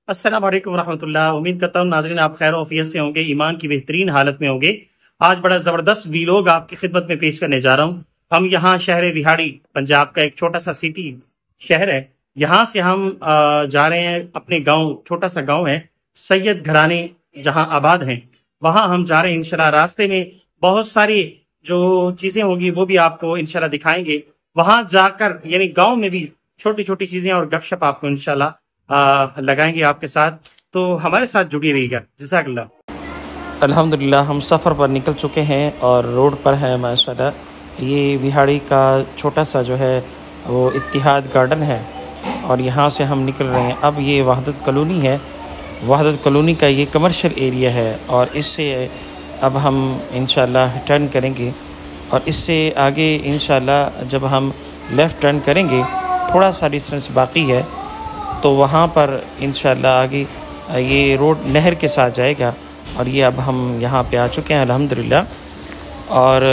अस्सलाम वालेकुम रहमतुल्लाह। उम्मीद करता हूँ नाज़रीन आप खैर ऑफियत से होंगे, ईमान की बेहतरीन हालत में होंगे। आज बड़ा ज़बरदस्त वीलॉग आपकी खिदमत में पेश करने जा रहा हूँ। हम यहाँ शहर विहाड़ी, पंजाब का एक छोटा सा सिटी शहर है। यहाँ से हम जा रहे हैं अपने गांव, छोटा सा गांव है सैयद घराने जहाँ आबाद हैं, वहाँ हम जा रहे हैं इंशाल्लाह। रास्ते में बहुत सारी जो चीज़ें होंगी वो भी आपको इंशाल्लाह दिखाएंगे। वहाँ जाकर यानी गाँव में भी छोटी छोटी चीज़ें और गपशप आपको इंशाल्लाह लगाएंगे आपके साथ। तो हमारे साथ जुड़ी रहिएगा। जज़ाकल्लाह। अल्हम्दुलिल्लाह हम सफ़र पर निकल चुके हैं और रोड पर है माशाल्लाह। ये बिहाड़ी का छोटा सा जो है वो इत्तिहाद गार्डन है और यहाँ से हम निकल रहे हैं। अब ये वहदत कॉलोनी है। वहदत कॉलोनी का ये कमर्शियल एरिया है और इससे अब हम इंशाल्लाह टर्न करेंगे और इससे आगे इंशाल्लाह जब हम लेफ़्ट टर्न करेंगे थोड़ा सा डिस्टेंस बाकी है तो वहाँ पर इंशाल्लाह आगे ये रोड नहर के साथ जाएगा। और ये अब हम यहाँ पे आ चुके हैं अल्हम्दुलिल्लाह और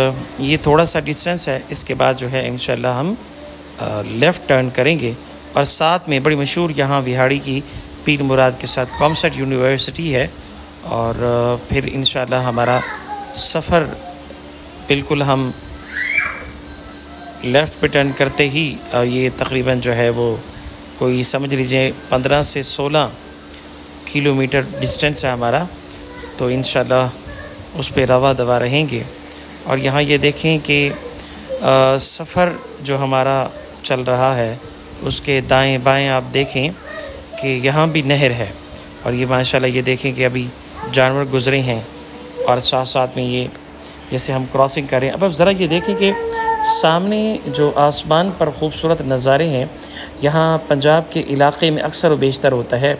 ये थोड़ा सा डिस्टेंस है। इसके बाद जो है इंशाल्लाह हम लेफ़्ट टर्न करेंगे और साथ में बड़ी मशहूर यहाँ बिहाड़ी की पीर मुराद के साथ कॉमर्स यूनिवर्सिटी है। और फिर इंशाल्लाह हमारा सफ़र बिल्कुल हम लेफ़्ट पे टर्न करते ही ये तकरीबन जो है वो कोई समझ लीजिए 15 से 16 किलोमीटर डिस्टेंस है हमारा। तो इंशाल्लाह उस पे रवा दवा रहेंगे। और यहाँ ये देखें कि सफ़र जो हमारा चल रहा है उसके दाएं बाएं आप देखें कि यहाँ भी नहर है और ये माशाल्लाह ये देखें कि अभी जानवर गुज़रे हैं और साथ साथ में ये जैसे हम क्रॉसिंग कर रहे हैं। अब ज़रा ये देखें कि सामने जो आसमान पर खूबसूरत नज़ारे हैं यहाँ पंजाब के इलाके में अक्सर व बेशतर होता है।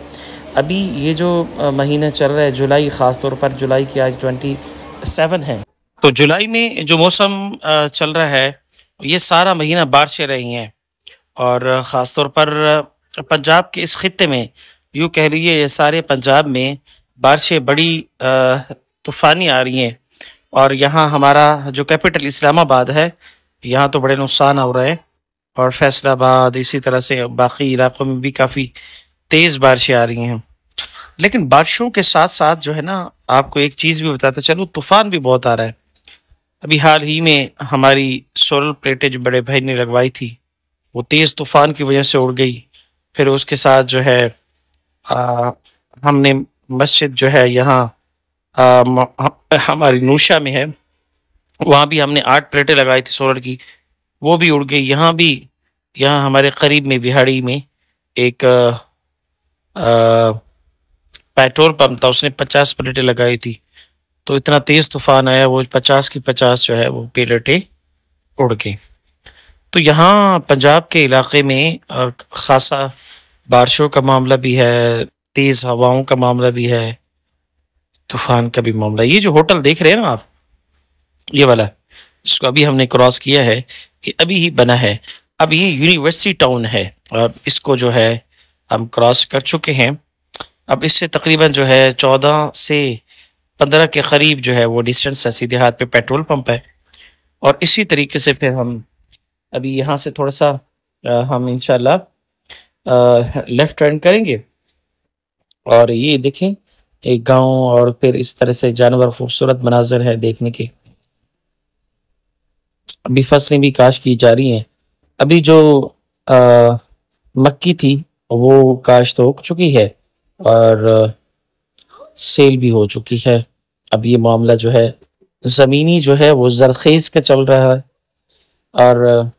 अभी ये जो महीना चल रहा है जुलाई, ख़ास तौर पर जुलाई की आज 27 है, तो जुलाई में जो मौसम चल रहा है ये सारा महीना बारिशें रही हैं और ख़ास तौर पर पंजाब के इस खित्ते में यूँ कह लीजिए ये सारे पंजाब में बारिशें बड़ी तूफ़ानी आ रही हैं। और यहाँ हमारा जो कैपिटल इस्लामाबाद है यहाँ तो बड़े नुकसान हो रहे हैं और फैसलाबाद इसी तरह से बाकी इलाकों में भी काफ़ी तेज़ बारिशें आ रही हैं। लेकिन बारिशों के साथ साथ जो है ना आपको एक चीज़ भी बताता चलूँ, तूफ़ान भी बहुत आ रहा है। अभी हाल ही में हमारी सोलर प्लेटें जो बड़े भाई ने लगवाई थी वो तेज़ तूफ़ान की वजह से उड़ गई। फिर उसके साथ जो है हमने मस्जिद जो है यहाँ हमारी नूशा में है, वहाँ भी हमने 8 प्लेटें लगाई थी सोलर की, वो भी उड़ गई। यहाँ भी यहाँ हमारे करीब में बिहाड़ी में एक पेट्रोल पंप था, उसने 50 प्लेटें लगाई थी तो इतना तेज़ तूफ़ान आया वो 50 की 50 जो है वो प्लेटें उड़ गई। तो यहाँ पंजाब के इलाके में ख़ासा बारिशों का मामला भी है, तेज़ हवाओं का मामला भी है, तूफ़ान का भी मामला। ये जो होटल देख रहे हैं ना आप, ये वाला जिसको अभी हमने क्रॉस किया है ये अभी ही बना है। अब ये यूनिवर्सिटी टाउन है और इसको जो है हम क्रॉस कर चुके हैं। अब इससे तकरीबन जो है 14 से 15 के करीब जो है वो डिस्टेंस है। सीधे हाथ पे पेट्रोल पंप है और इसी तरीके से फिर हम अभी यहाँ से थोड़ा सा हम इंशाल्लाह लेफ़्ट टर्न करेंगे और ये देखें एक गांव और फिर इस तरह से जानवर, खूबसूरत मनाजर है देखने के। अभी फसलें भी काश की जा रही हैं। अभी जो मक्की थी वो काश तो हो चुकी है और सेल भी हो चुकी है। अब ये मामला जो है ज़मीनी जो है वो ज़रखेज़ का चल रहा है। और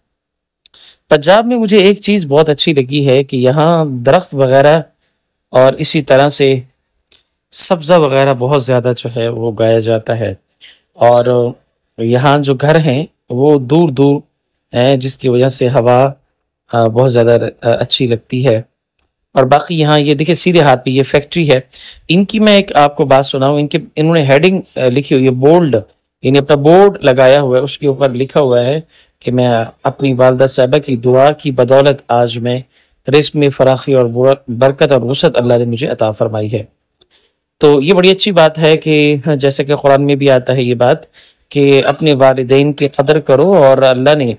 पंजाब में मुझे एक चीज़ बहुत अच्छी लगी है कि यहाँ दरख्त वगैरह और इसी तरह से सब्ज़ा वगैरह बहुत ज़्यादा जो है वो उगाया जाता है और यहाँ जो घर हैं वो दूर दूर हैं जिसकी वजह से हवा बहुत ज़्यादा अच्छी लगती है। और बाकी यहाँ ये देखिए सीधे हाथ पे ये फैक्ट्री है इनकी। मैं एक आपको बात सुनाऊँ, इन्होंने हेडिंग लिखी हुई है बोल्ड, इन्हें अपना बोर्ड लगाया हुआ है, उसके ऊपर लिखा हुआ है कि मैं अपनी वालदा साहबा की दुआ की बदौलत आज मैं रिस्क में फराखी और बरकत और वसअत अल्लाह ने मुझे अता फरमाई है। तो ये बड़ी अच्छी बात है कि जैसे कि कुरान में भी आता है ये बात कि अपने वालिदैन की कदर करो और अल्लाह ने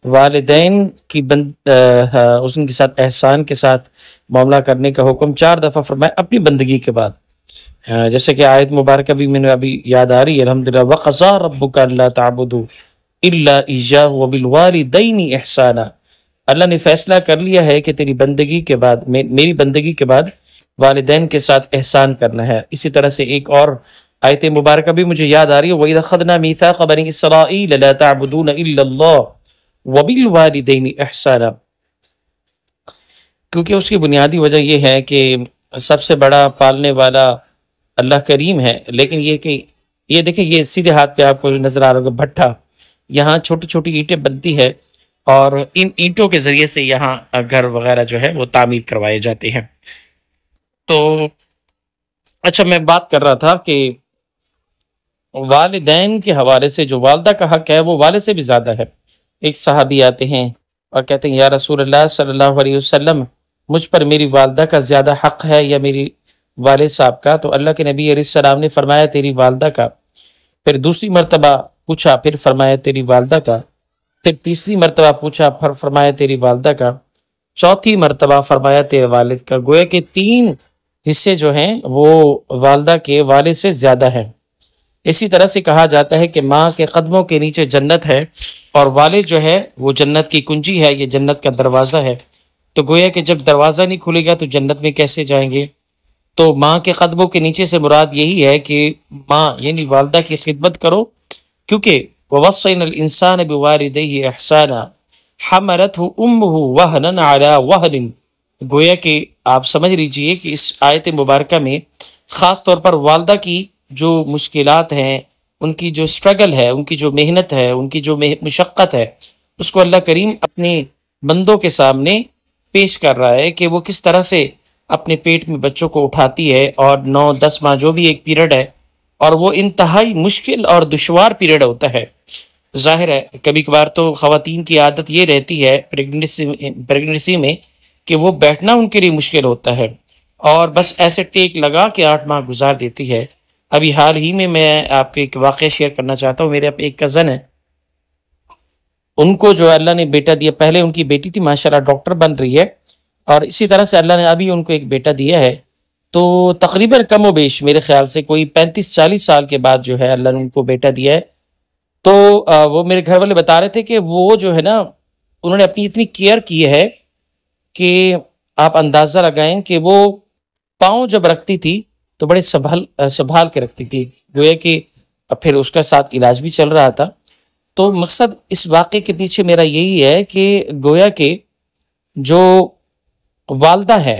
वालिदैन की उनके साथ एहसान के साथ मामला करने का हुक्म 4 दफ़ा फरमाया अपनी बंदगी के बाद। जैसे कि आयत मुबारक भी मैंने अभी याद आ रही है, अल्हम्दुलिल्लाह, वक़ज़ा रब्बुका अल्ला ताबुदू इल्ला इय्याहु व बिल वालिदैनि इहसाना। अल्लाह ने फैसला कर लिया है कि तेरी बंदगी के बाद, मेरी बंदगी के बाद वालिदैन के साथ एहसान करना है। इसी तरह से एक और आयत मुबारक भी मुझे याद आ रही है, वइज़ अख़ज़ना मीसाक़ बनी इस्राईल ला तअबुदून इल्लल्लाह व बिल वालिदैनि इहसाना। क्योंकि उसकी बुनियादी वजह यह है कि सबसे बड़ा पालने वाला अल्लाह करीम है। लेकिन ये कि ये देखिए, ये सीधे हाथ पे आपको नजर आ रहा होगा भट्ठा, यहाँ छोटी छोटी ईंटें बनती है और इन ईंटों के जरिए से यहाँ घर वगैरह जो है वो तामीर करवाए जाते हैं। तो अच्छा, मैं बात कर रहा था कि वालिदैन के हवाले से जो वालदा का हक है वो वाले से भी ज्यादा है। एक सहाबी आते हैं और कहते हैं, या रसूल अल्लाह सल्लल्लाहु अलैहि वसल्लम, मुझ पर मेरी वालदा का ज्यादा हक है या मेरी वालिद साहब का? तो अल्लाह के नबी अलैहिस्सलाम ने फरमाया तेरी वालदा का। फिर दूसरी मर्तबा पूछा, फिर फरमाया तेरी वालदा का। फिर तीसरी मर्तबा पूछा, फिर फरमाया तेरी वालदा का। चौथी मर्तबा फरमाया तेरे वालिद का। गोया के 3 हिस्से जो हैं वो वालदा के वालिद से ज्यादा हैं। इसी तरह से कहा जाता है कि माँ के कदमों के नीचे जन्नत है और वालिद जो है वो जन्नत की कुंजी है, ये जन्नत का दरवाज़ा है। तो गोया कि जब दरवाज़ा नहीं खुलेगा तो जन्नत में कैसे जाएंगे? तो माँ के कदमों के नीचे से मुराद यही है कि माँ यानी वालदा की खिदमत करो, क्योंकि ववस्सैनल इंसान बिवालिदैहि इहसाना हमलतहु उम्मुहु वहनन अला वहनिन। गोया कि आप समझ लीजिए कि इस आयत मुबारका में ख़ास तौर पर वालदा की जो मुश्किलात हैं, उनकी जो स्ट्रगल है, उनकी जो मेहनत है, उनकी जो मुशक्क़त है, उसको अल्लाह करीम अपने बंदों के सामने पेश कर रहा है कि वो किस तरह से अपने पेट में बच्चों को उठाती है। और 9-10 माह जो भी एक पीरियड है, और वो इंतहाई मुश्किल और दुश्वार पीरियड होता है। जाहिर है कभी कभार तो ख़वातीन की आदत ये रहती है प्रेगनेंसी में कि वो बैठना उनके लिए मुश्किल होता है और बस ऐसे टेक लगा के 8 माह गुजार देती है। अभी हाल ही में मैं आपको एक वाक़या शेयर करना चाहता हूँ। मेरे एक कज़न है, उनको जो अल्लाह ने बेटा दिया, पहले उनकी बेटी थी, माशाल्लाह डॉक्टर बन रही है, और इसी तरह से अल्लाह ने अभी उनको एक बेटा दिया है। तो तकरीबन कम व बेश मेरे ख्याल से कोई 35-40 साल के बाद जो है अल्लाह ने उनको बेटा दिया है। तो वो मेरे घर वाले बता रहे थे कि वो जो है ना, उन्होंने अपनी इतनी केयर की है कि आप अंदाज़ा लगाएं कि वो पाँव जब रखती थी तो बड़े संभाल के रखती थी। गोया कि फिर उसका साथ इलाज भी चल रहा था। तो मकसद इस वाक़े के पीछे मेरा यही है कि गोया के जो वालदा है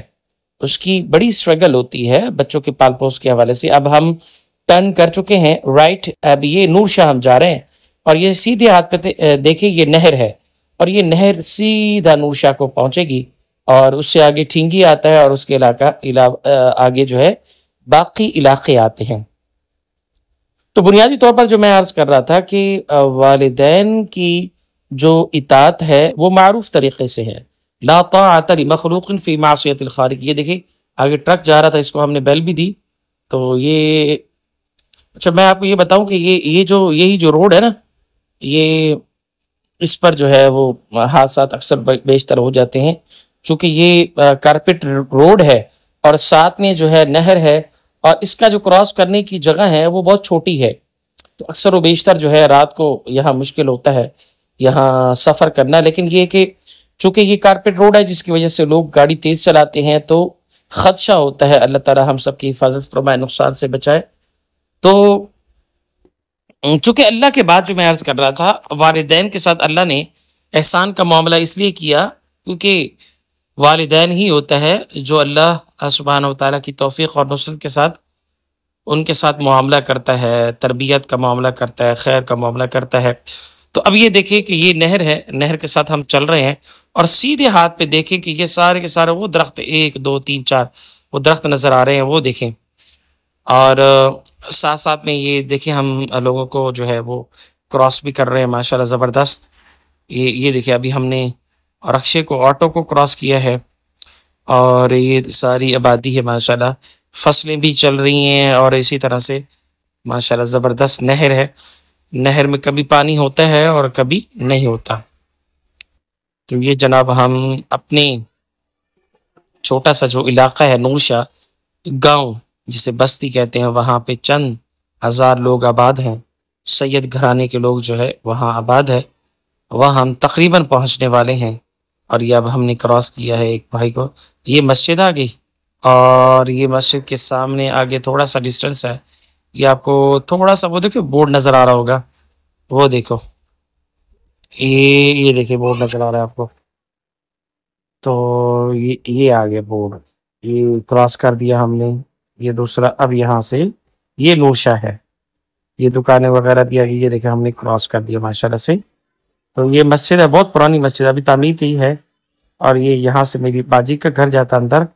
उसकी बड़ी स्ट्रगल होती है बच्चों के पाल पोस के हवाले से। अब हम टर्न कर चुके हैं राइट, अब ये नूर शाह हम जा रहे हैं और ये सीधे हाथ पे देखिए ये नहर है और ये नहर सीधा नूर शाह को पहुंचेगी और उससे आगे ठींगी आता है और उसके आगे जो है बाकी इलाके आते हैं। तो बुनियादी तौर पर जो मैं अर्ज कर रहा था कि वालिदैन की जो इताअत है वो मारूफ तरीके से है। ला ताअता लिमखलूकिन फी मासियतिल खालिक। ये देखिए आगे ट्रक जा रहा था, इसको हमने बेल भी दी। तो ये अच्छा, मैं आपको ये बताऊं कि यही जो रोड है ना, ये इस पर जो है वो हादसा अक्सर बेशतर हो जाते हैं, चूंकि ये कारपेट रोड है और साथ में जो है नहर है और इसका जो क्रॉस करने की जगह है वो बहुत छोटी है। तो अक्सर व बेशतर जो है रात को यहाँ मुश्किल होता है यहाँ सफ़र करना। लेकिन ये कि चूंकि ये कारपेट रोड है जिसकी वजह से लोग गाड़ी तेज़ चलाते हैं तो खदशा होता है। अल्लाह ताला हम सब की हिफाजत फरमाए, नुकसान से बचाए। तो चूंकि अल्लाह के बाद जो मैं अर्ज कर रहा था, वालिदैन के साथ अल्लाह ने एहसान का मामला इसलिए किया क्योंकि वालिदैन ही होता है जो अल्लाह सुब्हानहू व तआला की तौफीक और नुसरत के साथ उनके साथ मामला करता है, तरबियत का मामला करता है, खैर का मामला करता है। तो अब ये देखिए कि ये नहर है, नहर के साथ हम चल रहे हैं और सीधे हाथ पे देखें कि ये सारे के सारे वो दरख्त 1 2 3 4 वो दरख्त नज़र आ रहे हैं, वो देखें। और साथ साथ में ये देखिए हम लोगों को जो है वो क्रॉस भी कर रहे हैं माशाल्लाह ज़बरदस्त। ये देखिए अभी हमने रक्शे को, ऑटो को क्रॉस किया है और ये सारी आबादी है माशाल्लाह, फसलें भी चल रही हैं और इसी तरह से माशाल्लाह ज़बरदस्त नहर है। नहर में कभी पानी होता है और कभी नहीं होता। तो ये जनाब हम अपने छोटा सा जो इलाका है नूरशाह गांव जिसे बस्ती कहते हैं, वहाँ पे चंद हज़ार लोग आबाद हैं। सैयद घराने के लोग जो है वहाँ आबाद है। वहाँ हम तकरीबन पहुँचने वाले हैं। और ये अब हमने क्रॉस किया है एक भाई को, ये मस्जिद आ गई और ये मस्जिद के सामने आगे थोड़ा सा डिस्टेंस है। ये आपको थोड़ा सा वो देखो बोर्ड नज़र आ रहा होगा, वो देखो, ये देखिए बोर्ड नज़र आ रहा है आपको। तो ये आ गया बोर्ड, ये क्रॉस कर दिया हमने। ये दूसरा, अब यहाँ से ये नूरशाह है, ये दुकानें वगैरह भी आ गई। ये देखिए हमने क्रॉस कर दिया माशाल्लाह से। तो ये मस्जिद है, बहुत पुरानी मस्जिद, अभी तामीर की है। और ये यहाँ से मेरी बाजी का घर जाता अंदर,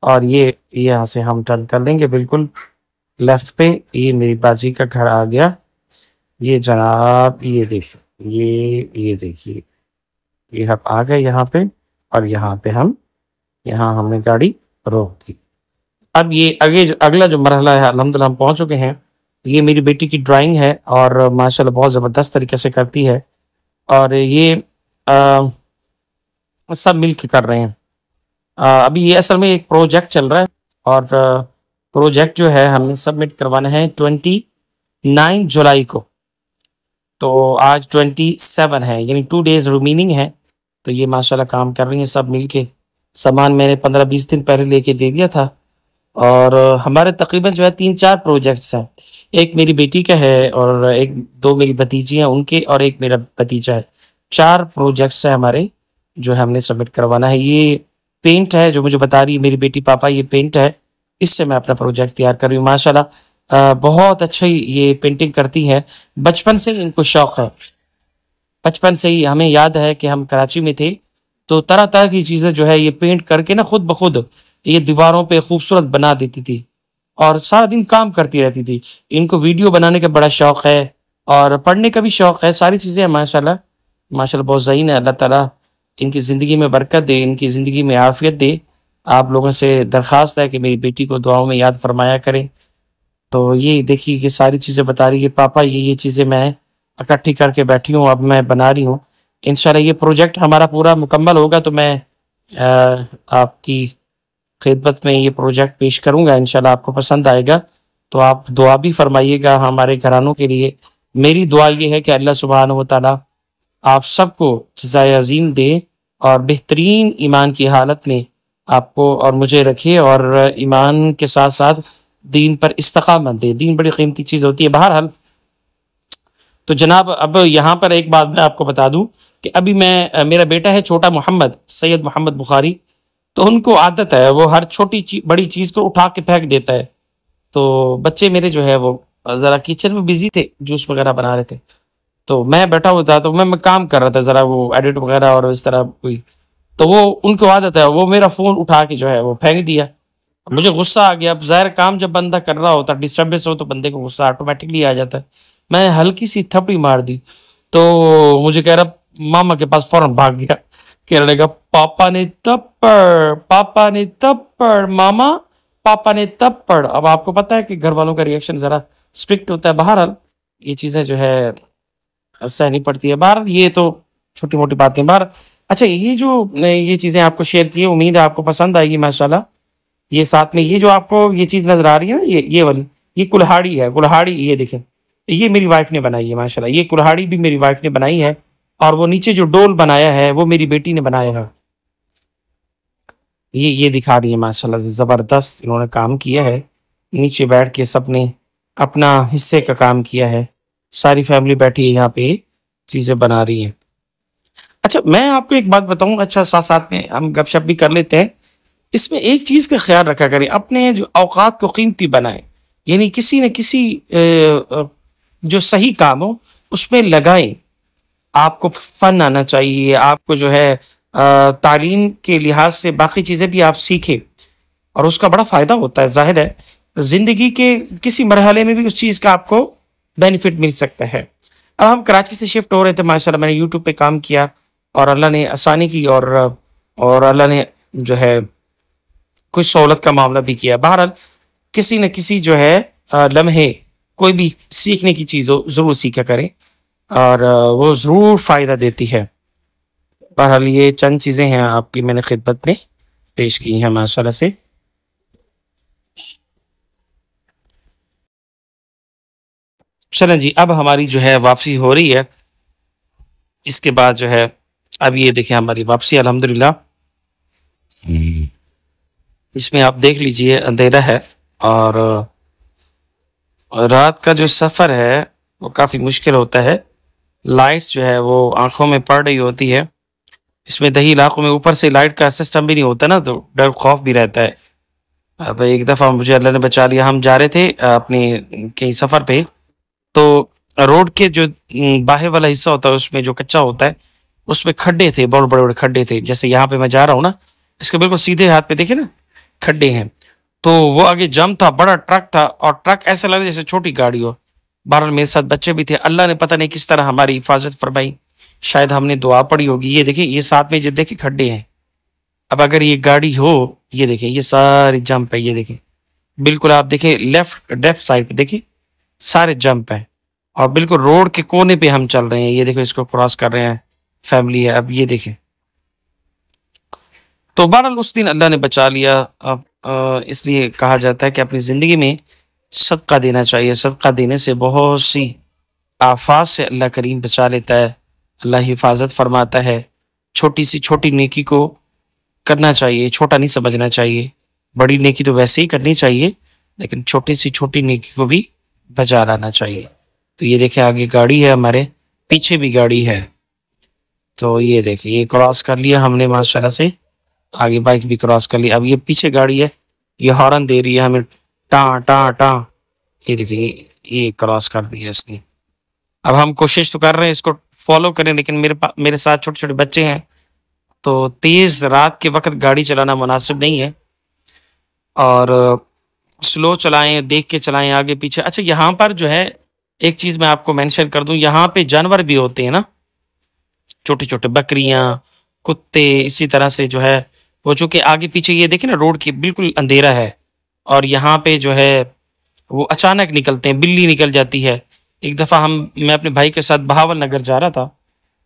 और ये यहाँ से हम टर्न कर लेंगे बिल्कुल लेफ्ट पे। ये मेरी बाजी का घर आ गया। ये जनाब ये देखिए, ये देखिए, ये हम आ गए यहाँ पे। और यहाँ पे यहाँ हमने गाड़ी रोक दी। अब ये अगला जो मरहला है, अल्हम्दुलिल्लाह हम पहुँच चुके हैं। ये मेरी बेटी की ड्राइंग है और माशाल्लाह बहुत ज़बरदस्त तरीके से करती है। और ये सब मिल के कर रहे हैं। अभी ये असल में एक प्रोजेक्ट चल रहा है और प्रोजेक्ट जो है हमें सबमिट करवाना है 29 जुलाई को। तो आज 27 है, यानी 2 डेज रिमेनिंग है। तो ये माशाल्लाह काम कर रही हैं सब मिल के। सामान मैंने 15-20 दिन पहले लेके दे दिया था। और हमारे तकरीबन जो है 3-4 प्रोजेक्ट्स हैं। एक मेरी बेटी का है और एक 2 मेरी भतीजी हैं उनके, और एक मेरा भतीजा है। 4 प्रोजेक्ट्स हैं हमारे जो हमने सबमिट करवाना है। ये पेंट है जो मुझे बता रही है मेरी बेटी, पापा ये पेंट है, इससे मैं अपना प्रोजेक्ट तैयार कर रही हूँ। माशाल्लाह बहुत अच्छी ये पेंटिंग करती है, बचपन से इनको शौक है। बचपन से ही हमें याद है कि हम कराची में थे तो तरह तरह की चीज़ें जो है ये पेंट करके ना खुद ब खुद ये दीवारों पे खूबसूरत बना देती थी और सारा दिन काम करती रहती थी। इनको वीडियो बनाने का बड़ा शौक है और पढ़ने का भी शौक है, सारी चीज़ें हैं माशाल्लाह। माशाल्लाह बहुत ज़हीन है। अल्लाह ताला इनकी ज़िंदगी में बरकत दे, इनकी ज़िंदगी में आफ़ियत दे। आप लोगों से दरख्वास्त है कि मेरी बेटी को दुआओं में याद फरमाया करें। तो ये देखिए ये सारी चीज़ें बता रही है, पापा ये चीज़ें मैं इकट्ठी करके बैठी हूँ, अब मैं बना रही हूँ। इंशाल्लाह ये प्रोजेक्ट हमारा पूरा मुकम्मल होगा तो मैं आपकी खिदमत में ये प्रोजेक्ट पेश करूँगा। इंशाल्लाह आपको पसंद आएगा तो आप दुआ भी फरमाइएगा हमारे घरानों के लिए। मेरी दुआ ये है कि अल्लाह सुब्हानहू व तआला आप सबको जज़ाए अज़ीम दे और बेहतरीन ईमान की हालत में आपको और मुझे रखे, और ईमान के साथ साथ दीन पर इस्तकामत दे। दीन बड़ी कीमती चीज़ होती है। बहरहाल तो जनाब अब यहाँ पर एक बात मैं आपको बता दूं कि अभी मेरा बेटा है छोटा मोहम्मद, सैयद मोहम्मद बुखारी, तो उनको आदत है वो हर छोटी बड़ी चीज़ को उठा के फेंक देता है। तो बच्चे मेरे जो है वो ज़रा किचन में बिजी थे, जूस वगैरह बना रहे थे, तो मैं बैठा हुआ था, तो मैं काम कर रहा था ज़रा वो एडिट वगैरह और इस तरह कोई, तो वो उनको आदत है वो मेरा फ़ोन उठा के जो है वो फेंक दिया। मुझे गुस्सा आ गया। अब ज़ाहिर काम जब बंदा कर रहा होता, डिस्टर्बेंस हो तो बंदे को गुस्सा ऑटोमेटिकली आ जाता है। मैं हल्की सी थपड़ी मार दी तो मुझे कह रहा, मामा के पास फौरन भाग गया, कहने लगा पापा ने थप्पड़ मामा, पापा ने थप्पड़। अब आपको पता है कि घर वालों का रिएक्शन ज़रा स्ट्रिक्ट होता है। बहरहाल ये चीज़ें जो है सहनी पड़ती है। बहरहाल ये तो छोटी मोटी बातें। बाहर अच्छा, ये जो ये चीज़ें आपको शेयर की, उम्मीद है आपको पसंद आएगी माशाल्लाह। ये साथ में ये जो आपको ये चीज़ नज़र आ रही है ना, ये वाली, ये कुल्हाड़ी है। कुल्हाड़ी ये देखें, ये मेरी वाइफ ने बनाई है माशाल्लाह। ये कुल्हाड़ी भी मेरी वाइफ ने बनाई है, और वो नीचे जो डोल बनाया है वो मेरी बेटी ने बनाया है। ये दिखा रही है माशाल्लाह, ज़बरदस्त इन्होंने काम किया है। नीचे बैठ के सबने अपना हिस्से का काम किया है, सारी फैमिली बैठी है यहाँ पे चीज़ें बना रही है। अच्छा मैं आपको एक बात बताऊँ, अच्छा साथ साथ में हम गपशप भी कर लेते हैं। इसमें एक चीज़ का ख्याल रखा करें, अपने जो औकात को कीमती बनाएं, यानी किसी न किसी जो सही काम हो उसमें लगाएं। आपको फन आना चाहिए, आपको जो है तालीम के लिहाज से बाकी चीज़ें भी आप सीखें और उसका बड़ा फ़ायदा होता है। ज़ाहिर है ज़िंदगी के किसी मरहले में भी उस चीज़ का आपको बेनिफिट मिल सकता है। अब हम कराची से शिफ्ट हो रहे थे, माशाल्लाह मैंने यूट्यूब पे काम किया और अल्लाह ने आसानी की, और अल्लाह ने जो है कुछ सहूलत का मामला भी किया। बहरहाल किसी न किसी जो है लम्हे कोई भी सीखने की चीज़ हो ज़रूर सीखा करें, और वो ज़रूर फ़ायदा देती है। बहरहाल ये चंद चीज़ें हैं आपकी मैंने खिदमत में पेश की हैं माशाल्लाह से। चलें जी, अब हमारी जो है वापसी हो रही है। इसके बाद जो है अब ये देखें हमारी वापसी अल्हम्दुलिल्लाह। इसमें आप देख लीजिए अंधेरा है और रात का जो सफ़र है वो काफ़ी मुश्किल होता है। लाइट्स जो है वो आंखों में पड़ रही होती है। इसमें दही इलाकों में ऊपर से लाइट का सिस्टम भी नहीं होता ना, तो डर खौफ भी रहता है। अब एक दफ़ा मुझे अल्लाह ने बचा लिया, हम जा रहे थे अपने कहीं सफ़र पे, तो रोड के जो बाहर वाला हिस्सा होता है उसमें जो कच्चा होता है उसमें खड्डे थे, बहुत बड़े बड़े खड्डे थे। जैसे यहाँ पे मैं जा रहा हूँ ना, इसके बिल्कुल सीधे हाथ पे देखे ना खड्डे हैं। तो वो आगे जम था, बड़ा ट्रक था और ट्रक ऐसा लगा जैसे छोटी गाड़ी हो। बहरहाल मेरे साथ बच्चे भी थे, अल्लाह ने पता नहीं किस तरह हमारी हिफाजत फरमाई। शायद हमने दुआ पड़ी होगी। ये देखिए ये साथ में जो देखे खड्डे हैं, अब अगर ये गाड़ी हो, ये देखें ये सारी जंप है, ये देखें बिल्कुल आप देखें लेफ्ट साइड पे देखिए सारे जंप हैं और बिल्कुल रोड के कोने पे हम चल रहे हैं। ये देखो इसको क्रॉस कर रहे हैं, फैमिली है। अब ये देखें, तो बहरहाल उस दिन अल्लाह ने बचा लिया। अब इसलिए कहा जाता है कि अपनी ज़िंदगी में सदका देना चाहिए। सदका देने से बहुत सी आफात से अल्लाह करीम बचा लेता है, अल्लाह हिफाजत फरमाता है। छोटी सी छोटी नेकी को करना चाहिए, छोटा नहीं समझना चाहिए। बड़ी नेकी तो वैसे ही करनी चाहिए, लेकिन छोटी सी छोटी नेकी को भी बचा लाना चाहिए। तो ये देखें आगे गाड़ी है, हमारे पीछे भी गाड़ी है। तो ये देखिए ये क्रॉस कर लिया हमने माशाल्लाह से, आगे बाइक भी क्रॉस कर ली। अब ये पीछे गाड़ी है, ये हॉर्न दे रही है हमें, टा टा टा। ये देखिए ये क्रॉस कर दिया इसने। अब हम कोशिश तो कर रहे हैं इसको फॉलो करें, लेकिन मेरे साथ छोटे छोटे बच्चे हैं, तो तेज रात के वक्त गाड़ी चलाना मुनासिब नहीं है। और स्लो चलाएं, देख के चलाएं आगे पीछे। अच्छा यहाँ पर जो है एक चीज मैं आपको मेंशन कर दूं, यहाँ पे जानवर भी होते हैं ना, छोटे छोटे बकरियां, कुत्ते, इसी तरह से जो है वो, चूंकि आगे पीछे ये देखें ना रोड की बिल्कुल अंधेरा है और यहाँ पे जो है वो अचानक निकलते हैं, बिल्ली निकल जाती है। एक दफा मैं अपने भाई के साथ बहावल नगर जा रहा था,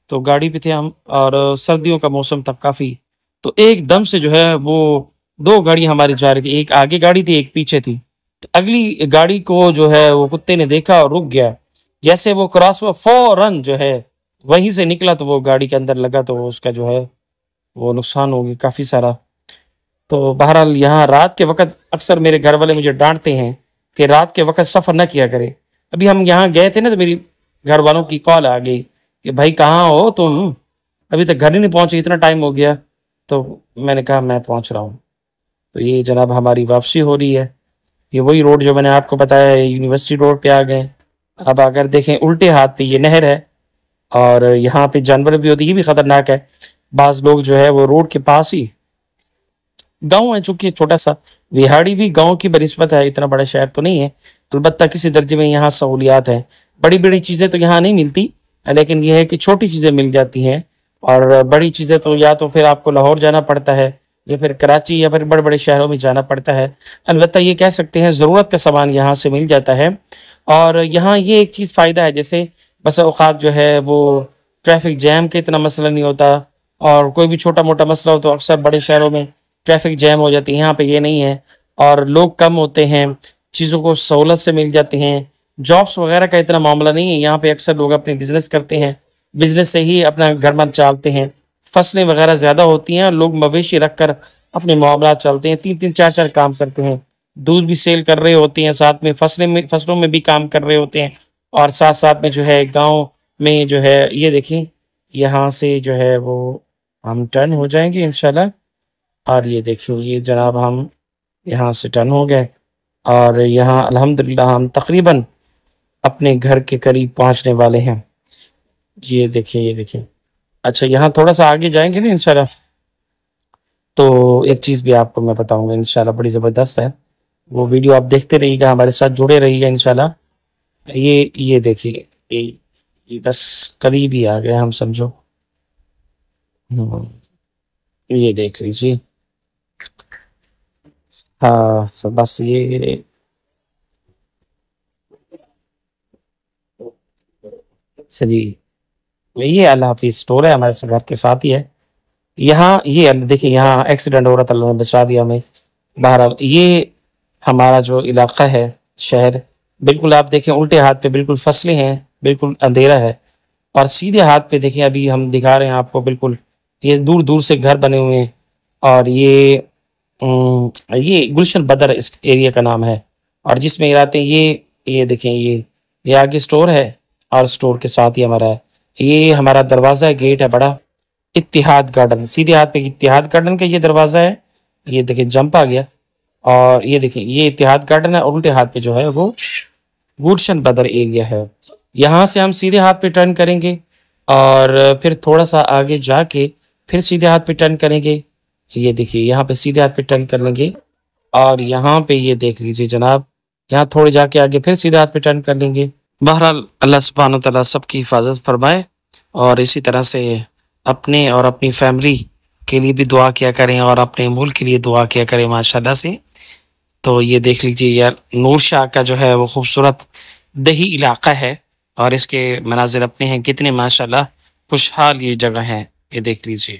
तो गाड़ी पे थे हम और सर्दियों का मौसम था काफी। तो एकदम से जो है वो दो गाड़ी हमारी जा रही थी, एक आगे गाड़ी थी एक पीछे थी। तो अगली गाड़ी को जो है वो कुत्ते ने देखा और रुक गया। जैसे वो क्रॉस हुआ फौरन जो है वहीं से निकला, तो वो गाड़ी के अंदर लगा, तो वो उसका जो है वो नुकसान हो गया काफी सारा। तो बहरहाल यहाँ रात के वक्त अक्सर मेरे घर वाले मुझे डांटते हैं कि रात के वक्त सफर न किया करे। अभी हम यहाँ गए थे ना, तो मेरी घर वालों की कॉल आ गई कि भाई कहाँ हो तुम, अभी तक घर ही नहीं पहुंचे, इतना टाइम हो गया। तो मैंने कहा मैं पहुंच रहा हूँ। तो ये जनाब हमारी वापसी हो रही है। ये वही रोड जो मैंने आपको बताया है, यूनिवर्सिटी रोड पे आ गए। अब अगर देखें उल्टे हाथ पे ये नहर है और यहाँ पे जानवर भी होते हैं, ये भी खतरनाक है। बाज लोग जो है वो रोड के पास ही, गांव है चूंकि छोटा सा, विहाड़ी भी गांव की बनिस्बत है, इतना बड़ा शहर तो नहीं है, तो अलबत्ता किसी दर्जे में यहाँ सहूलियात है। बड़ी बड़ी चीजें तो यहाँ नहीं मिलती, लेकिन यह है कि छोटी चीजें मिल जाती हैं। और बड़ी चीजें तो या तो फिर आपको लाहौर जाना पड़ता है या फिर कराची या फिर बड़े बड़े शहरों में जाना पड़ता है। अलबत्ता ये कह सकते हैं ज़रूरत का सामान यहाँ से मिल जाता है। और यहाँ ये एक चीज़ फ़ायदा है, जैसे बस औक़ात जो है वो ट्रैफिक जैम का इतना मसला नहीं होता, और कोई भी छोटा मोटा मसला हो तो अक्सर बड़े शहरों में ट्रैफिक जैम हो जाती है, यहाँ पे ये नहीं है। और लोग कम होते हैं, चीज़ों को सहूलत से मिल जाती हैं। जॉब्स वगैरह का इतना मामला नहीं है यहाँ पे, अक्सर लोग अपने बिजनेस करते हैं, बिजनेस से ही अपना घर मत चलते हैं। फसलें वगैरह ज़्यादा होती हैं, लोग मवेशी रख कर अपने मामला चलते हैं, तीन तीन चार चार काम करते हैं। दूध भी सेल कर रहे होते हैं, साथ में फसलों में भी काम कर रहे होते हैं। और साथ साथ में जो है गांव में जो है ये देखिए, यहाँ से जो है वो हम टर्न हो जाएंगे इंशाल्लाह। और ये देखिए ये जनाब हम यहाँ से टर्न हो गए और यहाँ अल्हम्दुलिल्लाह हम तकरीबन अपने घर के करीब पहुँचने वाले हैं। ये देखिए ये देखिए। अच्छा यहाँ थोड़ा सा आगे जाएंगे ना इंशाल्लाह, तो एक चीज़ भी आपको मैं बताऊंगा इंशाल्लाह, बड़ी ज़बरदस्त है। वो वीडियो आप देखते रहिएगा, हमारे साथ जुड़े रहिएगा इंशाल्लाह। ये देखिए ये बस करीब ही आ गए हम समझो। हम्म, ये देख लीजिए। हाँ तो बस ये अच्छा जी, ये अल्लाह हाफिज़ स्टोर है हमारे घर के साथ ही है। यहाँ ये देखिए, यहाँ एक्सीडेंट हो रहा था, अल्लाह ने बचा दिया हमें। बहरहाल ये हमारा जो इलाका है, शहर, बिल्कुल आप देखें उल्टे हाथ पे बिल्कुल फसलें हैं, बिल्कुल अंधेरा है। और सीधे हाथ पे देखें, अभी हम दिखा रहे हैं आपको, बिल्कुल ये दूर दूर से घर बने हुए हैं। और ये गुलशन बदर इस एरिया का नाम है। और जिसमें रहते हैं ये देखें, ये आगे स्टोर है और स्टोर के साथ ही हमारा है। ये हमारा दरवाज़ा है, गेट है बड़ा। इत्तिहाद गार्डन, सीधे हाथ पे इत्तिहाद गार्डन का ये दरवाज़ा है। ये देखिए जंप आ गया। और ये देखिए ये इत्तिहाद गार्डन है, और उल्टे हाथ पे जो है वो गुलशन बदर एरिया है। यहाँ से हम सीधे हाथ पे टर्न करेंगे और फिर थोड़ा सा आगे जाके फिर सीधे हाथ पे टर्न करेंगे। ये देखिए यहाँ पे सीधे हाथ पे टर्न कर लेंगे और यहाँ पे ये देख लीजिए जनाब, यहाँ थोड़े जाके आगे फिर सीधे हाथ पे टर्न कर लेंगे। बहरहाल अल्लाह सुब्हानो तआला सबकी हिफाजत फरमाए, और इसी तरह से अपने और अपनी फैमिली के लिए भी दुआ किया करें और अपने मुल्क के लिए दुआ किया करें माशाल्लाह से। तो ये देख लीजिए यार, नूर शाह का जो है वो खूबसूरत दही इलाका है, और इसके मनाजिर अपने हैं कितने माशाल्लाह खुशहाल ये जगह है, ये देख लीजिए।